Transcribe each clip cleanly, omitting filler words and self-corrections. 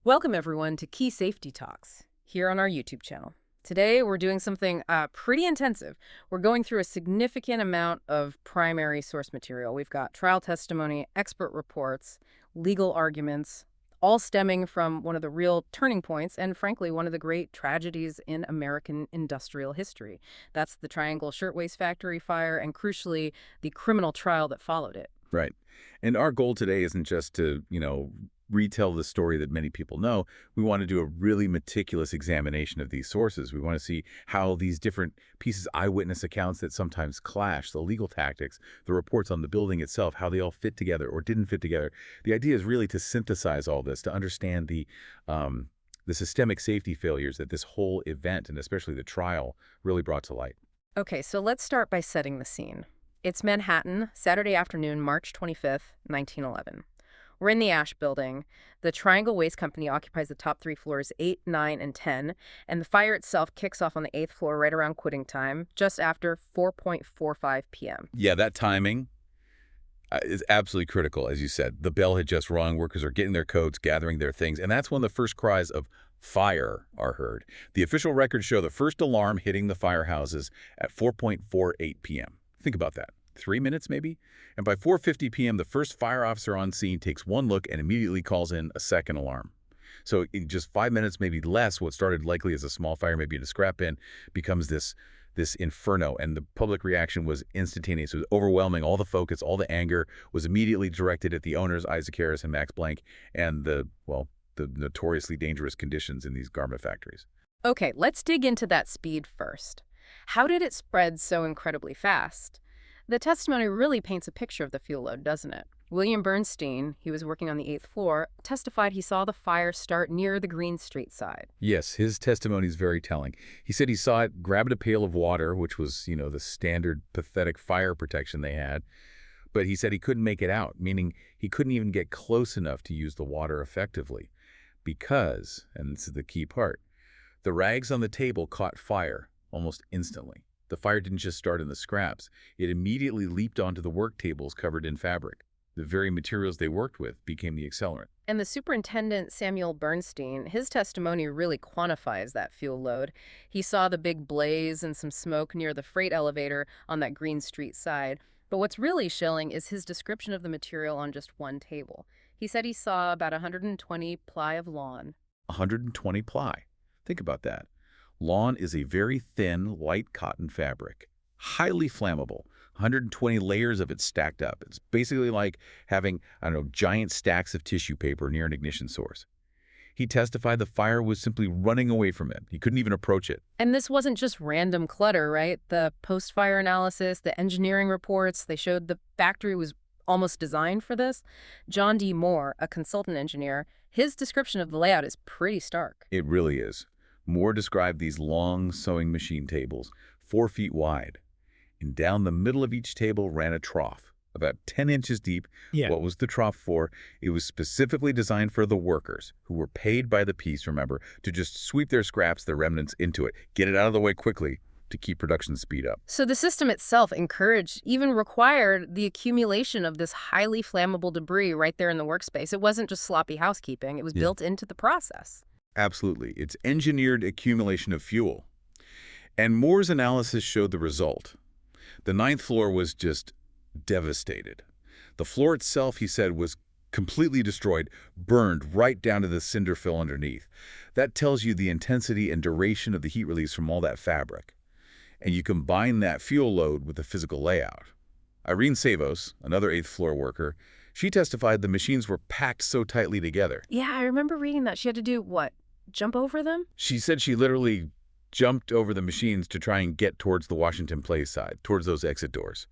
Welcome, everyone, to Key Safety Talks here on our YouTube channel. Today, we're doing something pretty intensive. We're going through a significant amount of primary source material. We've got trial testimony, expert reports, legal arguments, all stemming from one of the real turning points and, frankly, one of the great tragedies in American industrial history. That's the Triangle Shirtwaist Factory Fire and, crucially, the criminal trial that followed it. Right. And our goal today isn't just to, retell the story that many people know. We want to do a really meticulous examination of these sources. We want to see how these different pieces, eyewitness accounts that sometimes clash, the legal tactics, the reports on the building itself, how they all fit together or didn't fit together. The idea is really to synthesize all this, to understand the systemic safety failures that this whole event, and especially the trial, really brought to light. Okay, so let's start by setting the scene. It's Manhattan, Saturday afternoon, March 25th, 1911. We're in the Ash Building. The Triangle Waste Company occupies the top 3 floors, 8, 9, and 10, and the fire itself kicks off on the 8th floor right around quitting time, just after 4:45 p.m. Yeah, that timing is absolutely critical, as you said. The bell had just rung, workers are getting their coats, gathering their things, and that's when the first cries of fire are heard. The official records show the first alarm hitting the firehouses at 4:48 p.m. Think about that. 3 minutes, maybe? And by 4:50 p.m., the first fire officer on scene takes one look and immediately calls in a second alarm. So in just 5 minutes, maybe less, what started likely as a small fire, maybe in a scrap bin, becomes this inferno, and the public reaction was instantaneous. It was overwhelming. All the focus, all the anger was immediately directed at the owners, Isaac Harris and Max Blank, and the notoriously dangerous conditions in these garment factories. Okay, let's dig into that speed first. How did it spread so incredibly fast? The testimony really paints a picture of the fuel load, doesn't it? William Bernstein, he was working on the 8th floor, testified he saw the fire start near the Green Street side. Yes, his testimony is very telling. He said he saw it, grabbed a pail of water, which was, the standard pathetic fire protection they had, but he said he couldn't make it out, meaning he couldn't even get close enough to use the water effectively because, and this is the key part, the rags on the table caught fire almost instantly. The fire didn't just start in the scraps. It immediately leaped onto the work tables covered in fabric. The very materials they worked with became the accelerant. And the superintendent, Samuel Bernstein, his testimony really quantifies that fuel load. He saw the big blaze and some smoke near the freight elevator on that Green Street side. But what's really chilling is his description of the material on just one table. He said he saw about 120 ply of lawn. 120 ply. Think about that. Lawn is a very thin, light cotton fabric, highly flammable, 120 layers of it stacked up. It's basically like having, giant stacks of tissue paper near an ignition source. He testified the fire was simply running away from him. He couldn't even approach it. And this wasn't just random clutter, right? The post-fire analysis, the engineering reports, they showed the factory was almost designed for this. John D. Moore, a consultant engineer, his description of the layout is pretty stark. It really is. Moore described these long sewing machine tables, 4 feet wide. And down the middle of each table ran a trough, about 10 inches deep. Yeah. What was the trough for? It was specifically designed for the workers, who were paid by the piece, remember, to just sweep their scraps, their remnants, into it, get it out of the way quickly to keep production speed up. So the system itself encouraged, even required, the accumulation of this highly flammable debris right there in the workspace. It wasn't just sloppy housekeeping. It was built into the process. Absolutely. It's engineered accumulation of fuel. And Moore's analysis showed the result. The 9th floor was just devastated. The floor itself, he said, was completely destroyed, burned right down to the cinder fill underneath. That tells you the intensity and duration of the heat release from all that fabric. And you combine that fuel load with the physical layout. Irene Savos, another 8th floor worker, she testified the machines were packed so tightly together. Yeah, I remember reading that. She had to do, what, jump over them? She said she literally jumped over the machines to try and get towards the Washington Place side, towards those exit doors.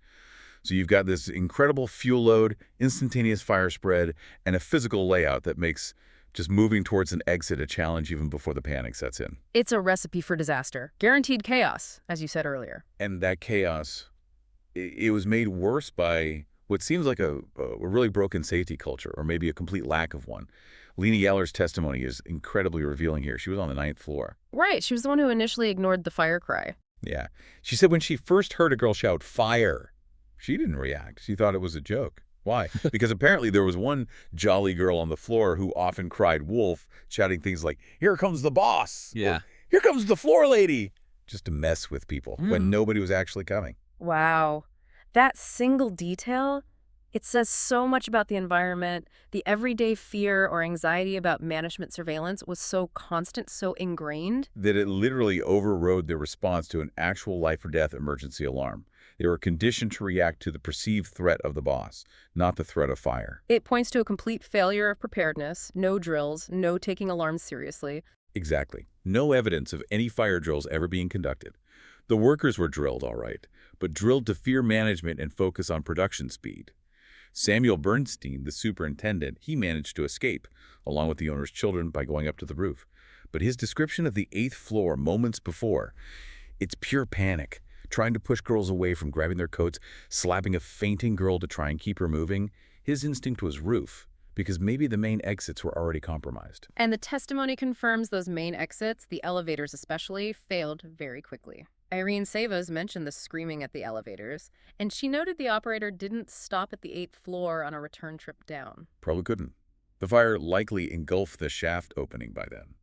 So you've got this incredible fuel load, instantaneous fire spread, and a physical layout that makes just moving towards an exit a challenge even before the panic sets in. It's a recipe for disaster. Guaranteed chaos, as you said earlier. And that chaos, it was made worse by what seems like a really broken safety culture, or maybe a complete lack of one. Lena Yeller's testimony is incredibly revealing here. She was on the 9th floor. Right. She was the one who initially ignored the fire cry. Yeah. She said when she first heard a girl shout, "Fire!" she didn't react. She thought it was a joke. Why? Because apparently there was one jolly girl on the floor who often cried wolf, shouting things like, "Here comes the boss," or Yeah. "Here comes the floor lady," just to mess with people when nobody was actually coming. Wow. That single detail, it says so much about the environment. The everyday fear or anxiety about management surveillance was so constant, so ingrained. That it literally overrode their response to an actual life or death emergency alarm. They were conditioned to react to the perceived threat of the boss, not the threat of fire. It points to a complete failure of preparedness, no drills, no taking alarms seriously. Exactly. No evidence of any fire drills ever being conducted. The workers were drilled, all right, but drilled to fear management and focus on production speed. Samuel Bernstein, the superintendent, he managed to escape, along with the owner's children, by going up to the roof. But his description of the 8th floor moments before, it's pure panic, trying to push girls away from grabbing their coats, slapping a fainting girl to try and keep her moving. His instinct was roof, because maybe the main exits were already compromised. And the testimony confirms those main exits, the elevators especially, failed very quickly. Irene Savas mentioned the screaming at the elevators, and she noted the operator didn't stop at the 8th floor on a return trip down. Probably couldn't. The fire likely engulfed the shaft opening by then.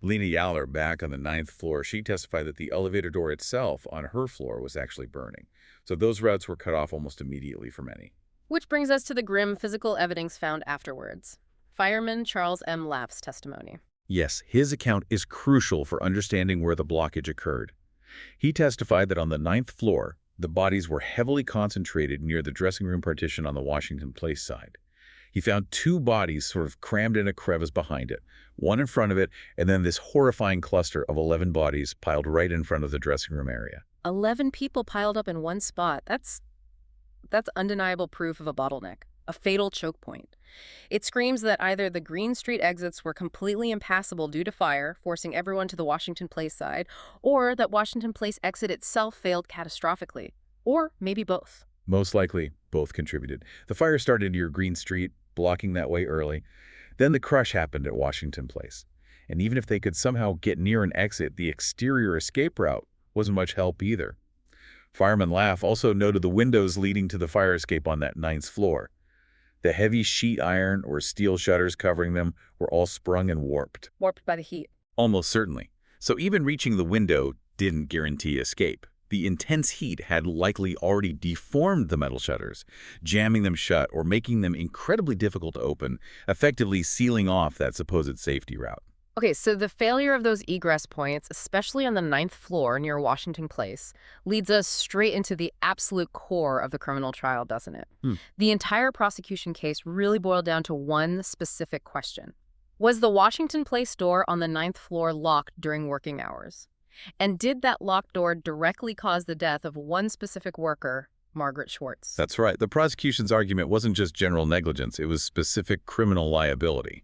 Lena Yaller, back on the 9th floor, she testified that the elevator door itself on her floor was actually burning. So those routes were cut off almost immediately for many. Which brings us to the grim physical evidence found afterwards. Fireman Charles M. Laff's testimony. Yes, his account is crucial for understanding where the blockage occurred. He testified that on the 9th floor, the bodies were heavily concentrated near the dressing room partition on the Washington Place side. He found 2 bodies sort of crammed in a crevice behind it, one in front of it, and then this horrifying cluster of 11 bodies piled right in front of the dressing room area. 11 people piled up in one spot. That's undeniable proof of a bottleneck, a fatal choke point. It screams that either the Green Street exits were completely impassable due to fire, forcing everyone to the Washington Place side, or that Washington Place exit itself failed catastrophically, or maybe both. Most likely, both contributed. The fire started near Green Street, blocking that way early. Then the crush happened at Washington Place. And even if they could somehow get near an exit, the exterior escape route wasn't much help either. Fireman Laff also noted the windows leading to the fire escape on that 9th floor. The heavy sheet iron or steel shutters covering them were all sprung and warped. Warped by the heat. Almost certainly. So even reaching the window didn't guarantee escape. The intense heat had likely already deformed the metal shutters, jamming them shut or making them incredibly difficult to open, effectively sealing off that supposed safety route. Okay, so the failure of those egress points, especially on the 9th floor near Washington Place, leads us straight into the absolute core of the criminal trial, doesn't it? The entire prosecution case really boiled down to one specific question. Was the Washington Place door on the 9th floor locked during working hours? And did that locked door directly cause the death of one specific worker, Margaret Schwartz? That's right. The prosecution's argument wasn't just general negligence, it was specific criminal liability.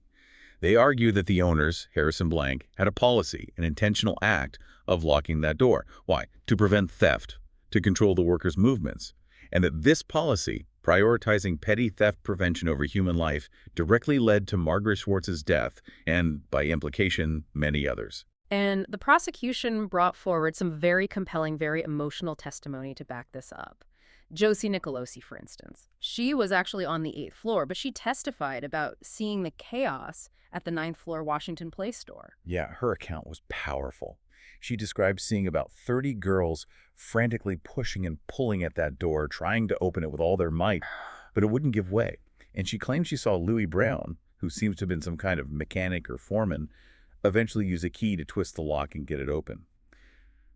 They argued that the owners, Harrison Blank, had a policy, an intentional act of locking that door. Why? To prevent theft, to control the workers' movements, and that this policy, prioritizing petty theft prevention over human life, directly led to Margaret Schwartz's death and, by implication, many others. And the prosecution brought forward some very compelling, very emotional testimony to back this up. Josie Nicolosi, for instance. She was actually on the 8th floor, but she testified about seeing the chaos at the 9th floor Washington Place store. Yeah, her account was powerful. She described seeing about 30 girls frantically pushing and pulling at that door, trying to open it with all their might, but it wouldn't give way. And she claimed she saw Louis Brown, who seems to have been some kind of mechanic or foreman, eventually use a key to twist the lock and get it open.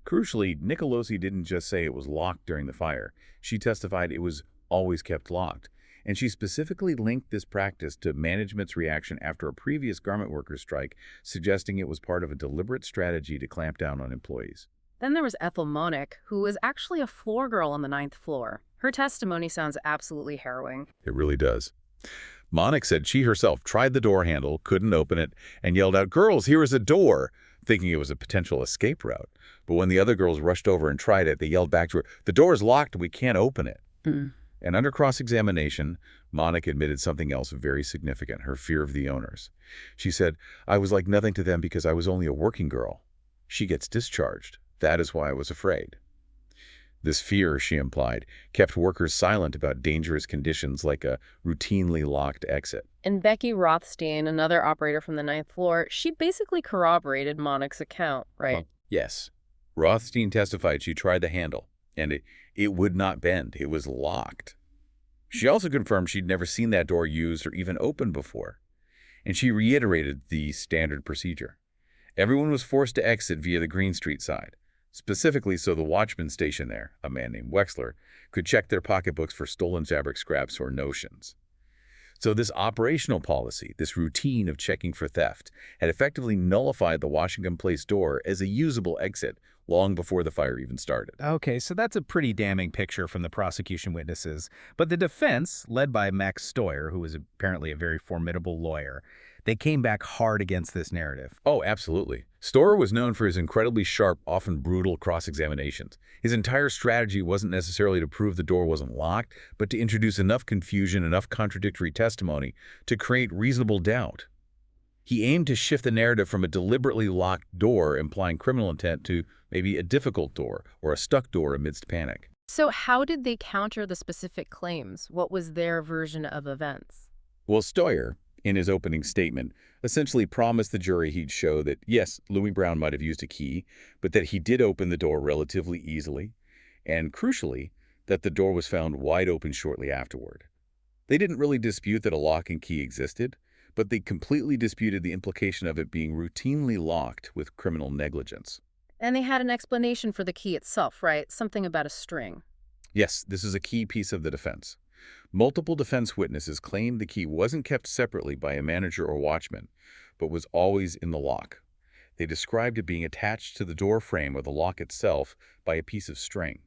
Crucially, Nicolosi didn't just say it was locked during the fire. She testified it was always kept locked. And she specifically linked this practice to management's reaction after a previous garment workers' strike, suggesting it was part of a deliberate strategy to clamp down on employees. Then there was Ethel Monick, who was actually a floor girl on the 9th floor. Her testimony sounds absolutely harrowing. It really does. Monick said she herself tried the door handle, couldn't open it, and yelled out, "Girls, here is a door," thinking it was a potential escape route. But when the other girls rushed over and tried it, they yelled back to her, "The door is locked, we can't open it." And under cross-examination, Monick admitted something else very significant, her fear of the owners. She said, "I was like nothing to them because I was only a working girl. She gets discharged. That is why I was afraid." This fear, she implied, kept workers silent about dangerous conditions like a routinely locked exit. And Becky Rothstein, another operator from the ninth floor, she basically corroborated Monick's account, right? Yes. Rothstein testified she tried the handle, and it would not bend. It was locked. She also confirmed she'd never seen that door used or even opened before, and she reiterated the standard procedure. Everyone was forced to exit via the Green Street side, specifically so the watchman stationed there, a man named Wexler, could check their pocketbooks for stolen fabric scraps or notions. So this operational policy, this routine of checking for theft, had effectively nullified the Washington Place door as a usable exit long before the fire even started. Okay, so that's a pretty damning picture from the prosecution witnesses. But the defense, led by Max Stoyer, who was apparently a very formidable lawyer, they came back hard against this narrative. Oh, absolutely. Storer was known for his incredibly sharp, often brutal cross-examinations. His entire strategy wasn't necessarily to prove the door wasn't locked, but to introduce enough confusion, enough contradictory testimony to create reasonable doubt. He aimed to shift the narrative from a deliberately locked door implying criminal intent to maybe a difficult door or a stuck door amidst panic. So how did they counter the specific claims? What was their version of events? Well, Stoyer, in his opening statement, essentially promised the jury he'd show that, yes, Louis Brown might have used a key, but that he did open the door relatively easily, and crucially, that the door was found wide open shortly afterward. They didn't really dispute that a lock and key existed, but they completely disputed the implication of it being routinely locked with criminal negligence. And they had an explanation for the key itself, right? Something about a string. Yes, this is a key piece of the defense. Multiple defense witnesses claimed the key wasn't kept separately by a manager or watchman, but was always in the lock. They described it being attached to the door frame or the lock itself by a piece of string.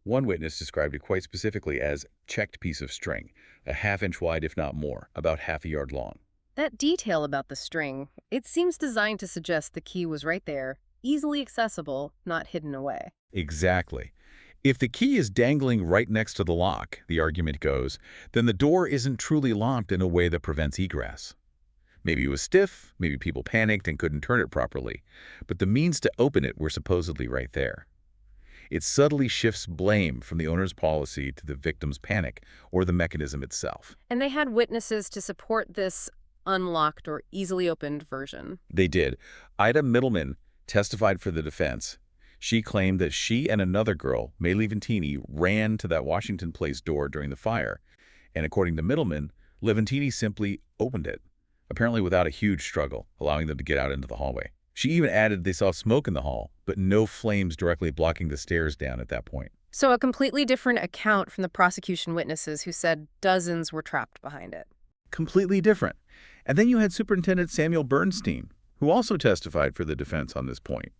One witness described it quite specifically as checked piece of string, a half-inch wide if not more, about half a yard long. That detail about the string, it seems designed to suggest the key was right there, easily accessible, not hidden away. Exactly. If the key is dangling right next to the lock, the argument goes, then the door isn't truly locked in a way that prevents egress. Maybe it was stiff, maybe people panicked and couldn't turn it properly, but the means to open it were supposedly right there. It subtly shifts blame from the owner's policy to the victim's panic or the mechanism itself. And they had witnesses to support this unlocked or easily opened version. They did. Ida Middleman testified for the defense. She claimed that she and another girl, May Levantini, ran to that Washington Place door during the fire. And according to Middleman, Levantini simply opened it, apparently without a huge struggle, allowing them to get out into the hallway. She even added they saw smoke in the hall, but no flames directly blocking the stairs down at that point. So a completely different account from the prosecution witnesses who said dozens were trapped behind it. Completely different. And then you had Superintendent Samuel Bernstein, who also testified for the defense on this point.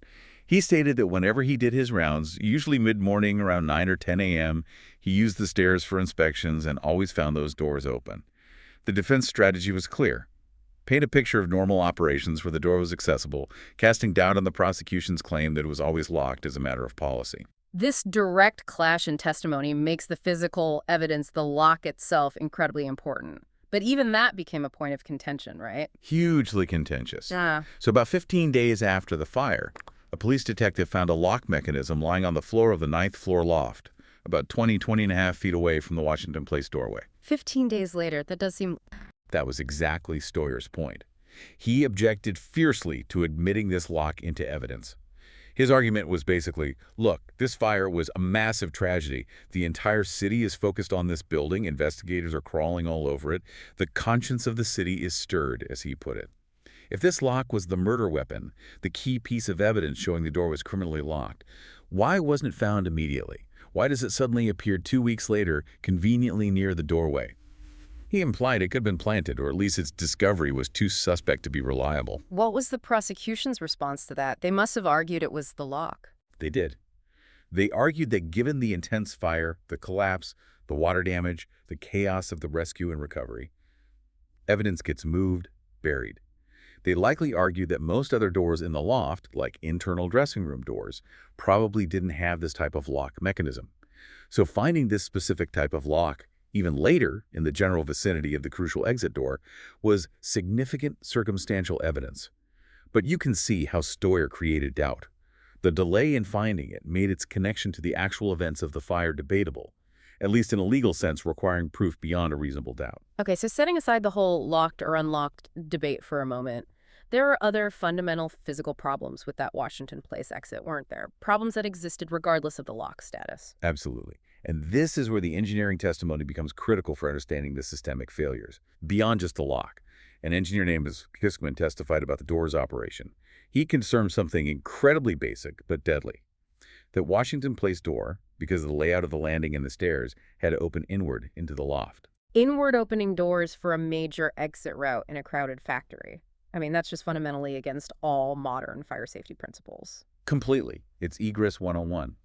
He stated that whenever he did his rounds, usually mid-morning around 9 or 10 a.m., he used the stairs for inspections and always found those doors open. The defense strategy was clear. Paint a picture of normal operations where the door was accessible, casting doubt on the prosecution's claim that it was always locked as a matter of policy. This direct clash in testimony makes the physical evidence, the lock itself, incredibly important. But even that became a point of contention, right? Hugely contentious. Yeah. So about 15 days after the fire, a police detective found a lock mechanism lying on the floor of the 9th floor loft, about 20 and a half feet away from the Washington Place doorway. 15 days later, that does seem... That was exactly Stoyer's point. He objected fiercely to admitting this lock into evidence. His argument was basically, look, this fire was a massive tragedy. The entire city is focused on this building. Investigators are crawling all over it. The conscience of the city is stirred, as he put it. If this lock was the murder weapon, the key piece of evidence showing the door was criminally locked, why wasn't it found immediately? Why does it suddenly appear 2 weeks later, conveniently near the doorway? He implied it could have been planted, or at least its discovery was too suspect to be reliable. What was the prosecution's response to that? They must have argued it was the lock. They did. They argued that given the intense fire, the collapse, the water damage, the chaos of the rescue and recovery, evidence gets moved, buried. They likely argued that most other doors in the loft, like internal dressing room doors, probably didn't have this type of lock mechanism. So finding this specific type of lock even later in the general vicinity of the crucial exit door was significant circumstantial evidence. But you can see how Stoyer created doubt. The delay in finding it made its connection to the actual events of the fire debatable, at least in a legal sense requiring proof beyond a reasonable doubt. Okay, so setting aside the whole locked or unlocked debate for a moment, there are other fundamental physical problems with that Washington Place exit, weren't there? Problems that existed regardless of the lock status. Absolutely. And this is where the engineering testimony becomes critical for understanding the systemic failures, beyond just the lock. An engineer named Kiskman testified about the door's operation. He confirmed something incredibly basic but deadly. That Washington Place door, because of the layout of the landing and the stairs, had to open inward into the loft. Inward opening doors for a major exit route in a crowded factory. I mean, that's just fundamentally against all modern fire safety principles. Completely. It's egress 101.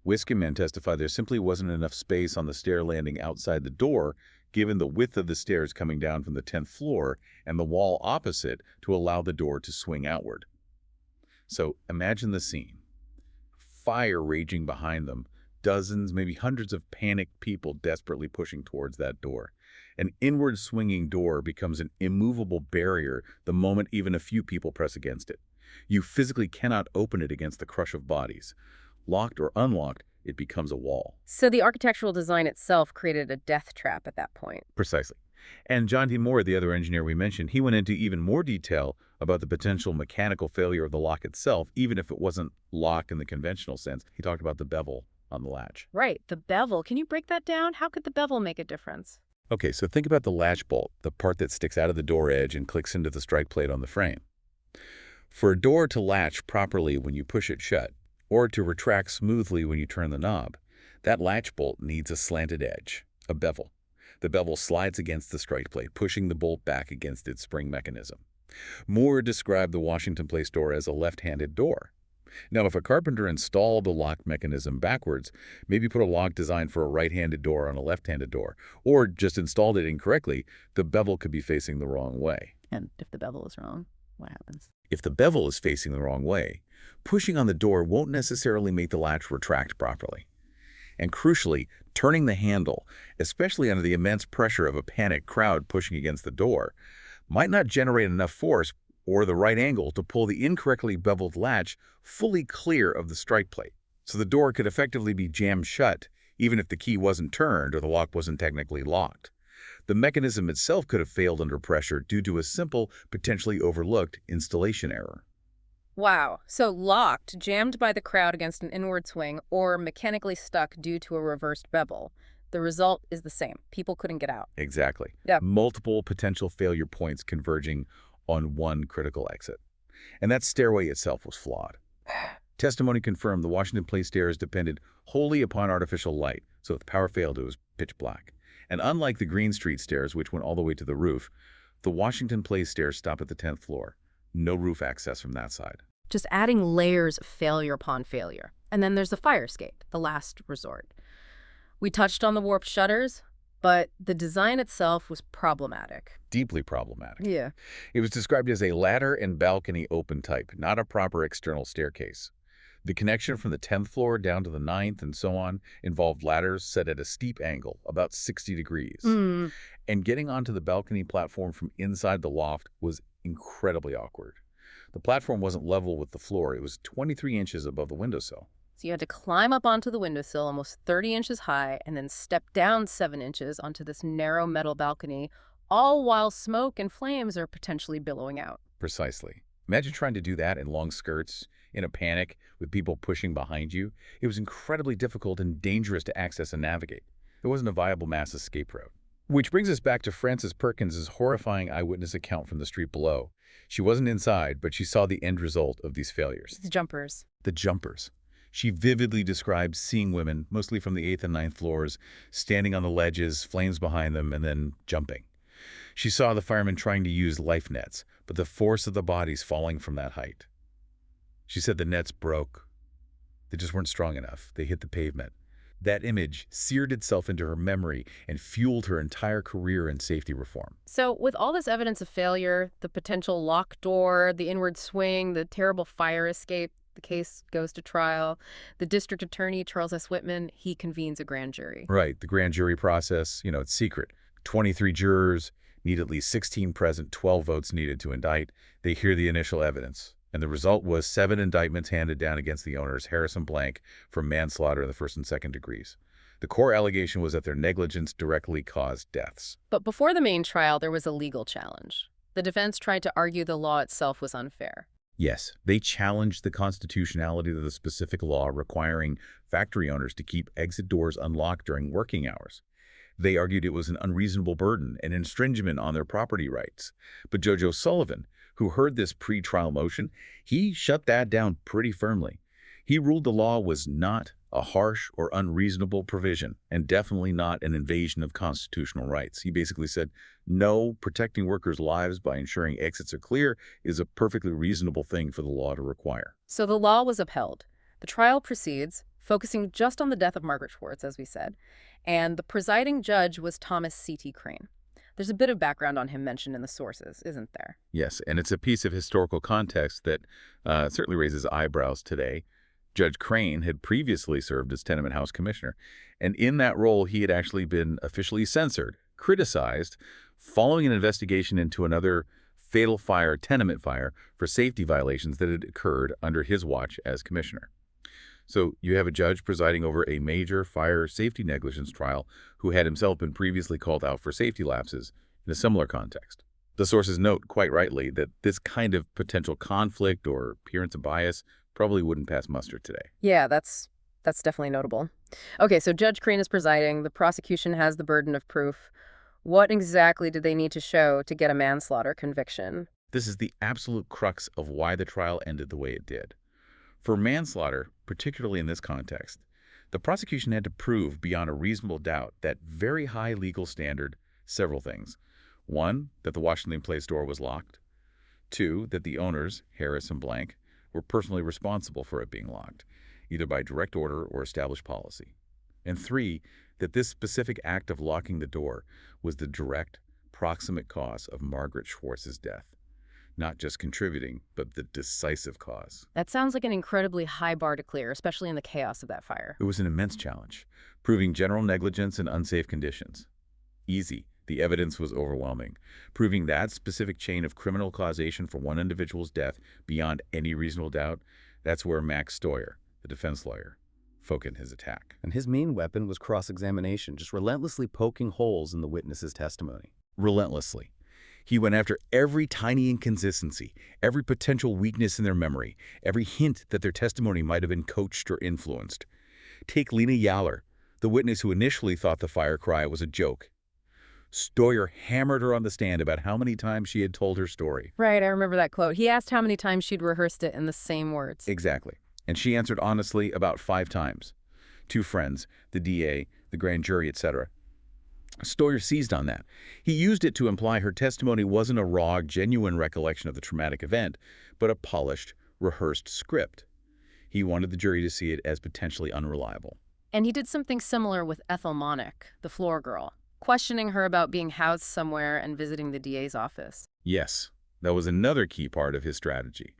Wiskeman testified there simply wasn't enough space on the stair landing outside the door, given the width of the stairs coming down from the 10th floor and the wall opposite to allow the door to swing outward. So imagine the scene. Fire raging behind them, dozens, maybe hundreds of panicked people desperately pushing towards that door. An inward swinging door becomes an immovable barrier the moment even a few people press against it. You physically cannot open it against the crush of bodies. Locked or unlocked, it becomes a wall. So the architectural design itself created a death trap at that point. Precisely. And John D. Moore, the other engineer we mentioned, he went into even more detail about the potential mechanical failure of the lock itself, even if it wasn't locked in the conventional sense. He talked about the bevel on the latch. Right, the bevel. Can you break that down? How could the bevel make a difference? Okay, so think about the latch bolt, the part that sticks out of the door edge and clicks into the strike plate on the frame. For a door to latch properly when you push it shut, or to retract smoothly when you turn the knob, that latch bolt needs a slanted edge, a bevel. The bevel slides against the strike plate, pushing the bolt back against its spring mechanism. Moore described the Washington Place door as a left-handed door. Now, if a carpenter installed the lock mechanism backwards, maybe put a lock designed for a right-handed door on a left-handed door, or just installed it incorrectly, the bevel could be facing the wrong way. And if the bevel is wrong, what happens? If the bevel is facing the wrong way, pushing on the door won't necessarily make the latch retract properly. And crucially, turning the handle, especially under the immense pressure of a panicked crowd pushing against the door, might not generate enough force or the right angle to pull the incorrectly beveled latch fully clear of the strike plate. So the door could effectively be jammed shut, even if the key wasn't turned or the lock wasn't technically locked. The mechanism itself could have failed under pressure due to a simple, potentially overlooked installation error. Wow. So locked, jammed by the crowd against an inward swing, or mechanically stuck due to a reversed bevel. The result is the same. People couldn't get out. Exactly. Yep. Multiple potential failure points converging on one critical exit. And that stairway itself was flawed. Testimony confirmed the Washington Place stairs depended wholly upon artificial light, so if the power failed, it was pitch black. And unlike the Green Street stairs, which went all the way to the roof, the Washington Place stairs stop at the 10th floor. No roof access from that side. Just adding layers of failure upon failure. And then there's the fire escape, the last resort. We touched on the warped shutters, but the design itself was problematic. Deeply problematic. Yeah. It was described as a ladder and balcony open type, not a proper external staircase. The connection from the 10th floor down to the 9th and so on involved ladders set at a steep angle, about 60 degrees. And getting onto the balcony platform from inside the loft was incredibly awkward. The platform wasn't level with the floor. It was 23 inches above the windowsill. So you had to climb up onto the windowsill almost 30 inches high and then step down 7 inches onto this narrow metal balcony, all while smoke and flames are potentially billowing out. Precisely. Imagine trying to do that in long skirts, in a panic, with people pushing behind you. It was incredibly difficult and dangerous to access and navigate. There wasn't a viable mass escape route. Which brings us back to Frances Perkins' horrifying eyewitness account from the street below. She wasn't inside, but she saw the end result of these failures. The jumpers. The jumpers. She vividly described seeing women, mostly from the 8th and 9th floors, standing on the ledges, flames behind them, and then jumping. She saw the firemen trying to use life nets, but the force of the bodies falling from that height. She said the nets broke. They just weren't strong enough. They hit the pavement. That image seared itself into her memory and fueled her entire career in safety reform. So with all this evidence of failure, the potential locked door, the inward swing, the terrible fire escape, the case goes to trial. The district attorney, Charles S. Whitman, he convenes a grand jury. Right. The grand jury process, it's secret. 23 jurors, need at least 16 present, 12 votes needed to indict. They hear the initial evidence. And the result was 7 indictments handed down against the owners, Harris and Blank, for manslaughter in the first and second degrees. The core allegation was that their negligence directly caused deaths. But before the main trial, there was a legal challenge. The defense tried to argue the law itself was unfair. Yes, they challenged the constitutionality of the specific law requiring factory owners to keep exit doors unlocked during working hours. They argued it was an unreasonable burden and infringement on their property rights. But Judge O'Sullivan, who heard this pre-trial motion, he shut that down pretty firmly. He ruled the law was not a harsh or unreasonable provision, and definitely not an invasion of constitutional rights. He basically said, no, protecting workers' lives by ensuring exits are clear is a perfectly reasonable thing for the law to require. So the law was upheld. The trial proceeds, focusing just on the death of Margaret Schwartz, as we said, and the presiding judge was Thomas C.T. Crane. There's a bit of background on him mentioned in the sources, isn't there? Yes, and it's a piece of historical context that certainly raises eyebrows today. Judge Crane had previously served as Tenement House Commissioner, and in that role he had actually been officially censored, criticized, following an investigation into another fatal fire, tenement fire, for safety violations that had occurred under his watch as commissioner. So you have a judge presiding over a major fire safety negligence trial who had himself been previously called out for safety lapses in a similar context. The sources note, quite rightly, that this kind of potential conflict or appearance of bias probably wouldn't pass muster today. Yeah, that's definitely notable. Okay, so Judge Crane is presiding. The prosecution has the burden of proof. What exactly did they need to show to get a manslaughter conviction? This is the absolute crux of why the trial ended the way it did. For manslaughter, particularly in this context, the prosecution had to prove beyond a reasonable doubt that very high legal standard several things. 1, that the Washington Place door was locked. 2, that the owners, Harris and Blank, were personally responsible for it being locked, either by direct order or established policy. And 3, that this specific act of locking the door was the direct, proximate cause of Margaret Schwartz's death. Not just contributing, but the decisive cause. That sounds like an incredibly high bar to clear, especially in the chaos of that fire. It was an immense challenge, proving general negligence in unsafe conditions. Easy. The evidence was overwhelming, proving that specific chain of criminal causation for one individual's death beyond any reasonable doubt. That's where Max Stoyer, the defense lawyer, focused his attack. And his main weapon was cross-examination, just relentlessly poking holes in the witness's testimony. Relentlessly. He went after every tiny inconsistency, every potential weakness in their memory, every hint that their testimony might have been coached or influenced. Take Lena Yaller, the witness who initially thought the fire cry was a joke. Stoyer hammered her on the stand about how many times she had told her story. Right, I remember that quote. He asked how many times she'd rehearsed it in the same words. Exactly. And she answered honestly about 5 times. 2 friends, the DA, the grand jury, etc. Stoyer seized on that. He used it to imply her testimony wasn't a raw, genuine recollection of the traumatic event, but a polished, rehearsed script. He wanted the jury to see it as potentially unreliable. And he did something similar with Ethel Monick, the floor girl, questioning her about being housed somewhere and visiting the DA's office. Yes, that was another key part of his strategy.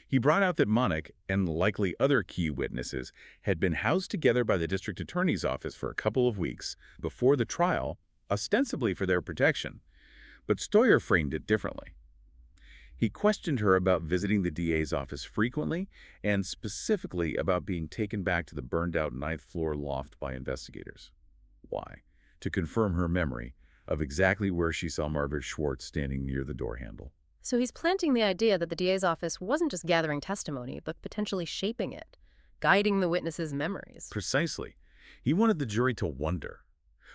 He brought out that Monick and likely other key witnesses had been housed together by the district attorney's office for a couple of weeks before the trial, ostensibly for their protection. But Stoyer framed it differently. He questioned her about visiting the DA's office frequently and specifically about being taken back to the burned-out 9th floor loft by investigators. Why? To confirm her memory of exactly where she saw Margaret Schwartz standing near the door handle. So he's planting the idea that the DA's office wasn't just gathering testimony, but potentially shaping it, guiding the witness's memories. Precisely. He wanted the jury to wonder.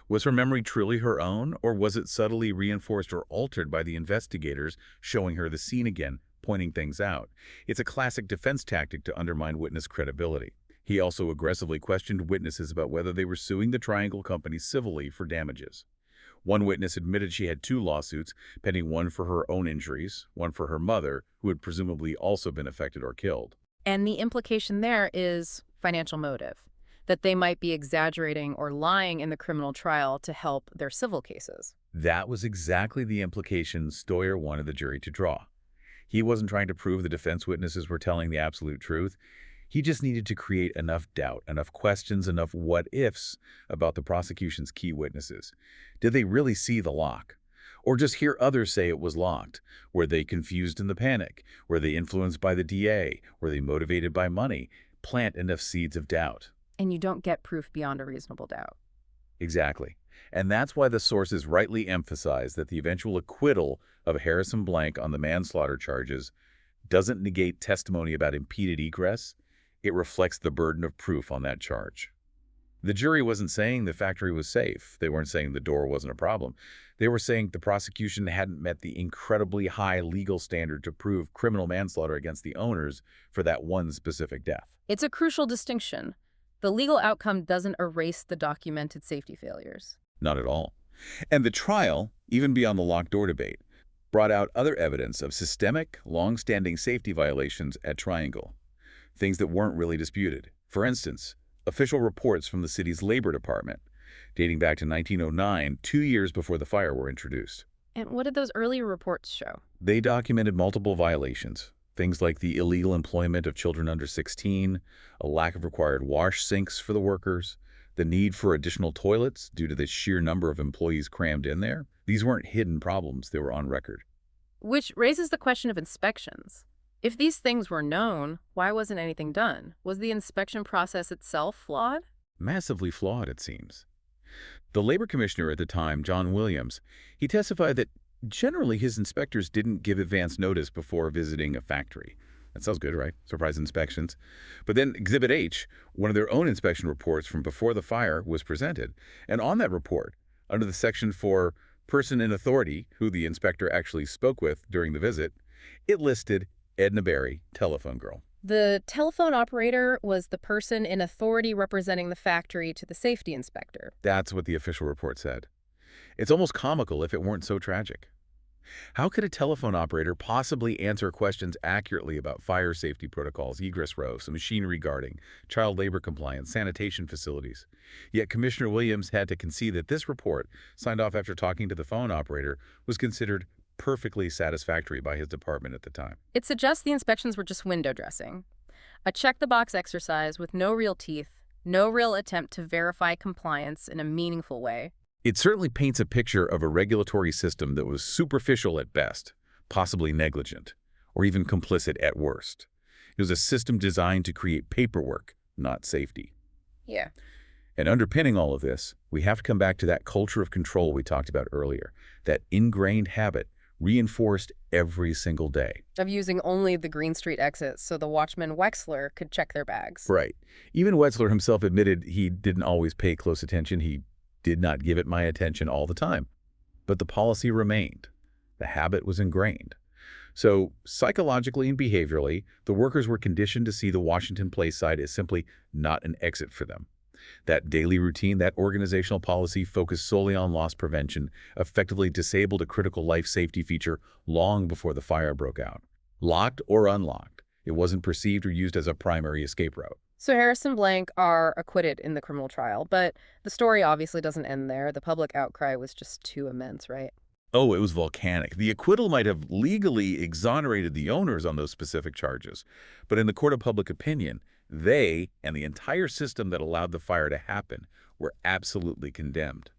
Was her memory truly her own, or was it subtly reinforced or altered by the investigators showing her the scene again, pointing things out? It's a classic defense tactic to undermine witness credibility. He also aggressively questioned witnesses about whether they were suing the Triangle Company civilly for damages. One witness admitted she had 2 lawsuits, pending one for her own injuries, one for her mother, who had presumably also been affected or killed. And the implication there is financial motive, that they might be exaggerating or lying in the criminal trial to help their civil cases. That was exactly the implication Stoyer wanted the jury to draw. He wasn't trying to prove the defense witnesses were telling the absolute truth. He just needed to create enough doubt, enough questions, enough what-ifs about the prosecution's key witnesses. Did they really see the lock? Or just hear others say it was locked. Were they confused in the panic? Were they influenced by the DA? Were they motivated by money? Plant enough seeds of doubt. And you don't get proof beyond a reasonable doubt. Exactly. And that's why the sources rightly emphasize that the eventual acquittal of Harrison Blank on the manslaughter charges doesn't negate testimony about impeded egress. It reflects the burden of proof on that charge. The jury wasn't saying the factory was safe. They weren't saying the door wasn't a problem. They were saying the prosecution hadn't met the incredibly high legal standard to prove criminal manslaughter against the owners for that one specific death. It's a crucial distinction. The legal outcome doesn't erase the documented safety failures. Not at all. And the trial, even beyond the locked door debate, brought out other evidence of systemic, long-standing safety violations at Triangle, things that weren't really disputed. For instance, official reports from the city's labor department, dating back to 1909, 2 years before the fire were introduced. And what did those earlier reports show? They documented multiple violations, things like the illegal employment of children under 16, a lack of required wash sinks for the workers, the need for additional toilets due to the sheer number of employees crammed in there. These weren't hidden problems, they were on record. Which raises the question of inspections. If these things were known, why wasn't anything done? Was the inspection process itself flawed? Massively flawed, it seems. The labor commissioner at the time, John Williams, he testified that generally his inspectors didn't give advance notice before visiting a factory. That sounds good, right? Surprise inspections. But then Exhibit H, one of their own inspection reports from before the fire, was presented. And on that report, under the section for person in authority, who the inspector actually spoke with during the visit, it listed Edna Berry, telephone girl. The telephone operator was the person in authority representing the factory to the safety inspector. That's what the official report said. It's almost comical if it weren't so tragic. How could a telephone operator possibly answer questions accurately about fire safety protocols, egress rows, machinery guarding, child labor compliance, sanitation facilities? Yet Commissioner Williams had to concede that this report, signed off after talking to the phone operator, was considered perfectly satisfactory by his department at the time. It suggests the inspections were just window dressing. A check-the-box exercise with no real teeth, no real attempt to verify compliance in a meaningful way. It certainly paints a picture of a regulatory system that was superficial at best, possibly negligent, or even complicit at worst. It was a system designed to create paperwork, not safety. Yeah. And underpinning all of this, we have to come back to that culture of control we talked about earlier, that ingrained habit reinforced every single day. Of using only the Green Street exit so the watchman Wexler could check their bags. Right. Even Wetzler himself admitted he didn't always pay close attention. He did not give it my attention all the time. But the policy remained. The habit was ingrained. So psychologically and behaviorally, the workers were conditioned to see the Washington Place side as simply not an exit for them. That daily routine, that organizational policy focused solely on loss prevention, effectively disabled a critical life safety feature long before the fire broke out. Locked or unlocked, it wasn't perceived or used as a primary escape route. So Harrison Blank are acquitted in the criminal trial, but the story obviously doesn't end there. The public outcry was just too immense, right? Oh, it was volcanic. The acquittal might have legally exonerated the owners on those specific charges, but in the court of public opinion, they and the entire system that allowed the fire to happen were absolutely condemned.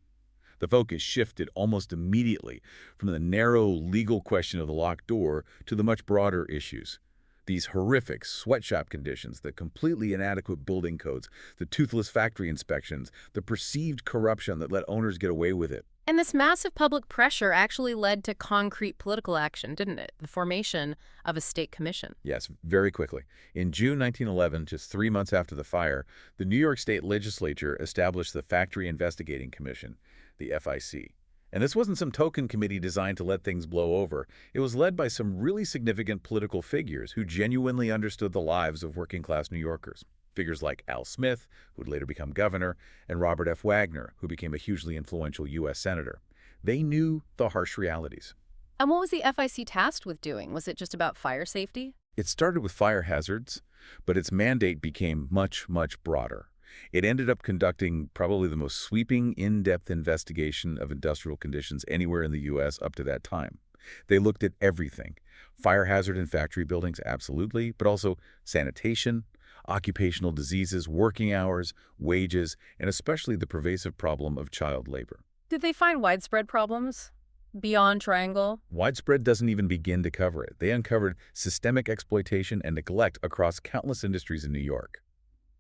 The focus shifted almost immediately from the narrow legal question of the locked door to the much broader issues. These horrific sweatshop conditions, the completely inadequate building codes, the toothless factory inspections, the perceived corruption that let owners get away with it. And this massive public pressure actually led to concrete political action, didn't it? The formation of a state commission. Yes, very quickly. In June 1911, just 3 months after the fire, the New York State Legislature established the Factory Investigating Commission, the FIC. And this wasn't some token committee designed to let things blow over. It was led by some really significant political figures who genuinely understood the lives of working-class New Yorkers. Figures like Al Smith, who would later become governor, and Robert F. Wagner, who became a hugely influential U.S. senator. They knew the harsh realities. And what was the FIC tasked with doing? Was it just about fire safety? It started with fire hazards, but its mandate became much, much broader. It ended up conducting probably the most sweeping, in-depth investigation of industrial conditions anywhere in the U.S. up to that time. They looked at everything. Fire hazard in factory buildings, absolutely, but also sanitation, occupational diseases, working hours, wages, and especially the pervasive problem of child labor. Did they find widespread problems? beyond Triangle? Widespread doesn't even begin to cover it. They uncovered systemic exploitation and neglect across countless industries in New York.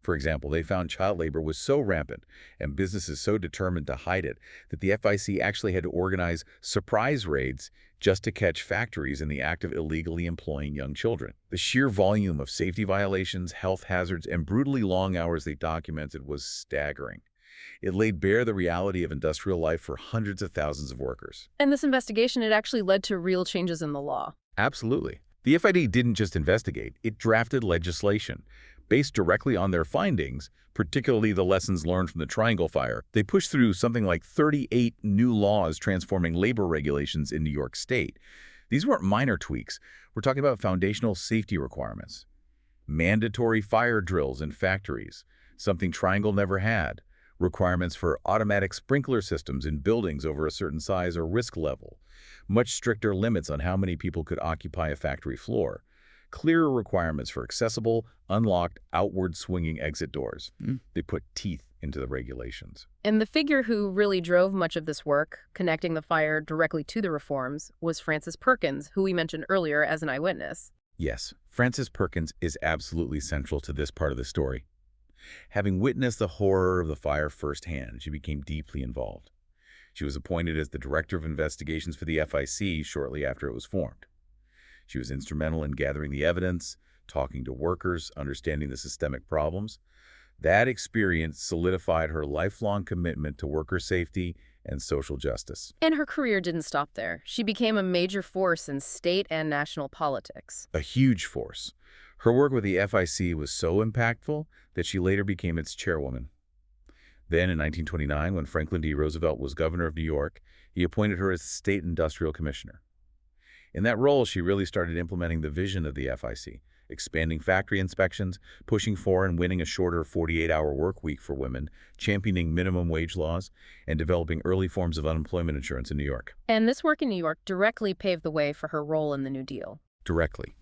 For example, they found child labor was so rampant and businesses so determined to hide it that the FIC actually had to organize surprise raids just to catch factories in the act of illegally employing young children. The sheer volume of safety violations, health hazards, and brutally long hours they documented was staggering. It laid bare the reality of industrial life for hundreds of thousands of workers. And this investigation, it actually led to real changes in the law. Absolutely. The FID didn't just investigate, it drafted legislation. Based directly on their findings, particularly the lessons learned from the Triangle Fire, they pushed through something like 38 new laws transforming labor regulations in New York State. These weren't minor tweaks. We're talking about foundational safety requirements. Mandatory fire drills in factories, something Triangle never had. Requirements for automatic sprinkler systems in buildings over a certain size or risk level. Much stricter limits on how many people could occupy a factory floor. Clearer requirements for accessible, unlocked, outward-swinging exit doors. They put teeth into the regulations. And the figure who really drove much of this work, connecting the fire directly to the reforms, was Frances Perkins, who we mentioned earlier as an eyewitness. Yes, Frances Perkins is absolutely central to this part of the story. Having witnessed the horror of the fire firsthand, she became deeply involved. She was appointed as the Director of Investigations for the FIC shortly after it was formed. She was instrumental in gathering the evidence, talking to workers, understanding the systemic problems. That experience solidified her lifelong commitment to worker safety and social justice. And her career didn't stop there. She became a major force in state and national politics. A huge force. Her work with the FIC was so impactful that she later became its chairwoman. Then, in 1929, when Franklin D. Roosevelt was governor of New York, he appointed her as State Industrial Commissioner. In that role, she really started implementing the vision of the FIC, expanding factory inspections, pushing for and winning a shorter 48-hour work week for women, championing minimum wage laws, and developing early forms of unemployment insurance in New York. And this work in New York directly paved the way for her role in the New Deal. Directly.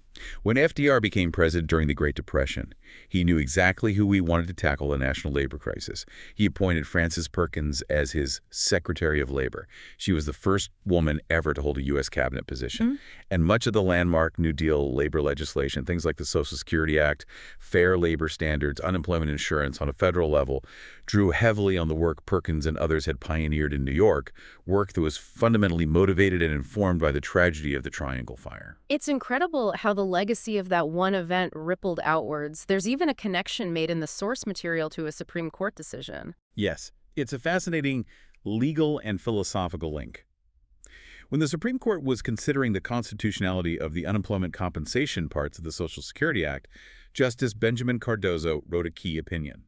When FDR became president during the Great Depression, he knew exactly who he wanted to tackle the national labor crisis. He appointed Frances Perkins as his Secretary of Labor. She was the first woman ever to hold a U.S. cabinet position. And much of the landmark New Deal labor legislation, things like the Social Security Act, fair labor standards, unemployment insurance on a federal level, drew heavily on the work Perkins and others had pioneered in New York, work that was fundamentally motivated and informed by the tragedy of the Triangle Fire. It's incredible how the legacy of that one event rippled outwards. There's even a connection made in the source material to a Supreme Court decision. Yes, it's a fascinating legal and philosophical link. When the Supreme Court was considering the constitutionality of the unemployment compensation parts of the Social Security Act, Justice Benjamin Cardozo wrote a key opinion.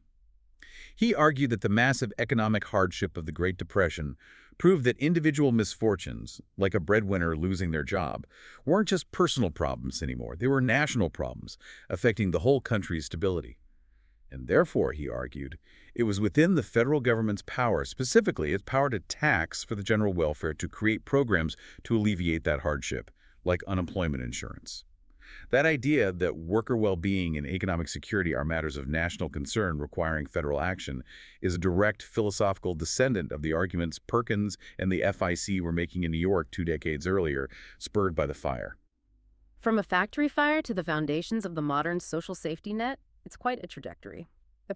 He argued that the massive economic hardship of the Great Depression proved that individual misfortunes, like a breadwinner losing their job, weren't just personal problems anymore. They were national problems, affecting the whole country's stability. And therefore, he argued, it was within the federal government's power, specifically its power to tax for the general welfare, to create programs to alleviate that hardship, like unemployment insurance. That idea that worker well-being and economic security are matters of national concern requiring federal action is a direct philosophical descendant of the arguments Perkins and the FIC were making in New York 2 decades earlier, spurred by the fire. From a factory fire to the foundations of the modern social safety net, it's quite a trajectory.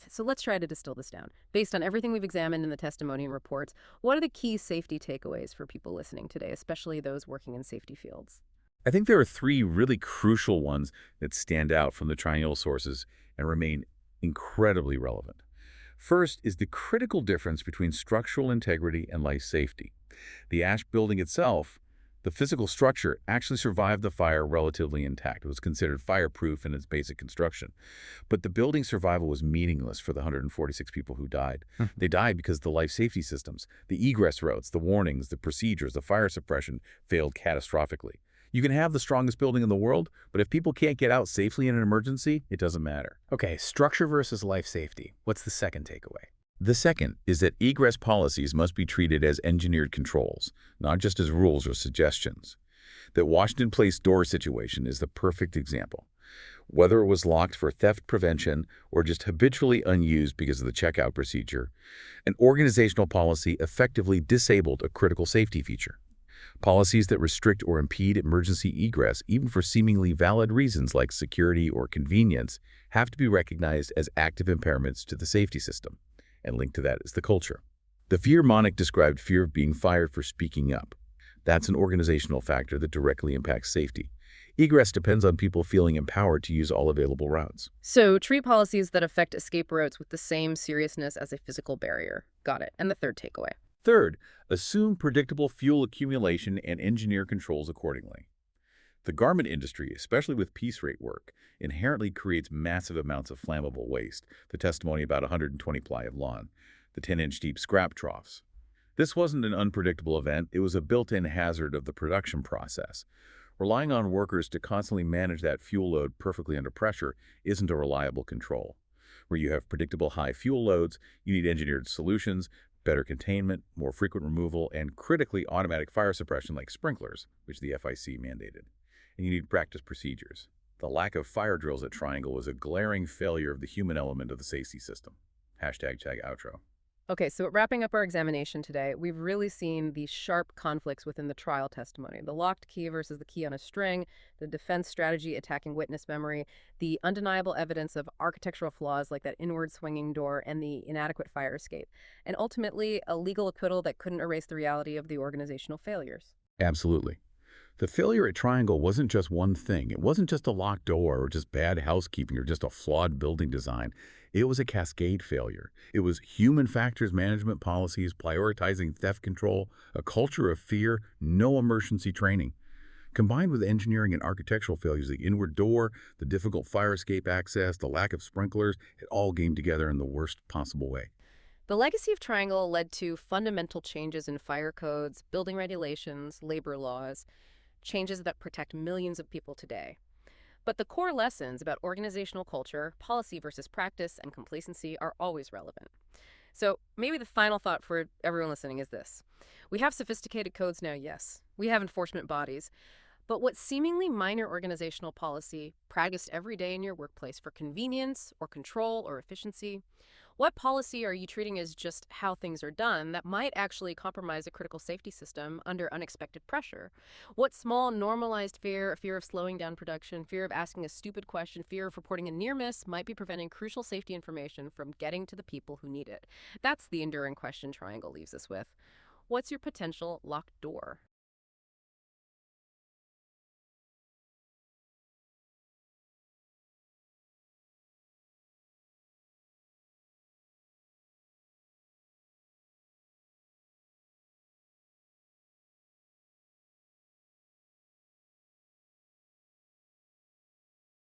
So let's try to distill this down. Based on everything we've examined in the testimony and reports, what are the key safety takeaways for people listening today, especially those working in safety fields? I think there are 3 really crucial ones that stand out from the Triangle sources and remain incredibly relevant. First is the critical difference between structural integrity and life safety. The ash building itself, the physical structure, actually survived the fire relatively intact. It was considered fireproof in its basic construction. But the building's survival was meaningless for the 146 people who died. They died because the life safety systems, the egress routes, the warnings, the procedures, the fire suppression failed catastrophically. You can have the strongest building in the world, but if people can't get out safely in an emergency, it doesn't matter. Okay, structure versus life safety. What's the second takeaway? The second is that egress policies must be treated as engineered controls, not just as rules or suggestions. That Washington Place door situation is the perfect example. Whether it was locked for theft prevention or just habitually unused because of the checkout procedure, an organizational policy effectively disabled a critical safety feature. Policies that restrict or impede emergency egress, even for seemingly valid reasons like security or convenience, have to be recognized as active impairments to the safety system. And linked to that is the culture. The fear Monick described fear of being fired for speaking up. That's an organizational factor that directly impacts safety. Egress depends on people feeling empowered to use all available routes. So treat policies that affect escape routes with the same seriousness as a physical barrier. Got it. And the third takeaway. Third, assume predictable fuel accumulation and engineer controls accordingly. The garment industry, especially with piece rate work, inherently creates massive amounts of flammable waste, the testimony about 120 ply of lawn, the 10-inch deep scrap troughs. This wasn't an unpredictable event, it was a built-in hazard of the production process. Relying on workers to constantly manage that fuel load perfectly under pressure isn't a reliable control. Where you have predictable high fuel loads, you need engineered solutions, better containment, more frequent removal, and critically automatic fire suppression like sprinklers, which the FIC mandated. And you need practice procedures. The lack of fire drills at Triangle was a glaring failure of the human element of the safety system. #outro. Okay, so wrapping up our examination today, we've really seen these sharp conflicts within the trial testimony. The locked key versus the key on a string, the defense strategy attacking witness memory, the undeniable evidence of architectural flaws like that inward swinging door and the inadequate fire escape, and ultimately a legal acquittal that couldn't erase the reality of the organizational failures. Absolutely. The failure at Triangle wasn't just one thing. It wasn't just a locked door or just bad housekeeping or just a flawed building design. It was a cascade failure. It was human factors management policies, prioritizing theft control, a culture of fear, no emergency training. Combined with engineering and architectural failures, the inward door, the difficult fire escape access, the lack of sprinklers, it all came together in the worst possible way. The legacy of Triangle led to fundamental changes in fire codes, building regulations, labor laws, changes that protect millions of people today. But the core lessons about organizational culture, policy versus practice, and complacency are always relevant. So maybe the final thought for everyone listening is this. We have sophisticated codes now, yes. We have enforcement bodies. But what seemingly minor organizational policy, practiced every day in your workplace for convenience or control or efficiency, what policy are you treating as just how things are done that might actually compromise a critical safety system under unexpected pressure? What small normalized fear of slowing down production, fear of asking a stupid question, fear of reporting a near miss might be preventing crucial safety information from getting to the people who need it? That's the enduring question Triangle leaves us with. What's your potential locked door?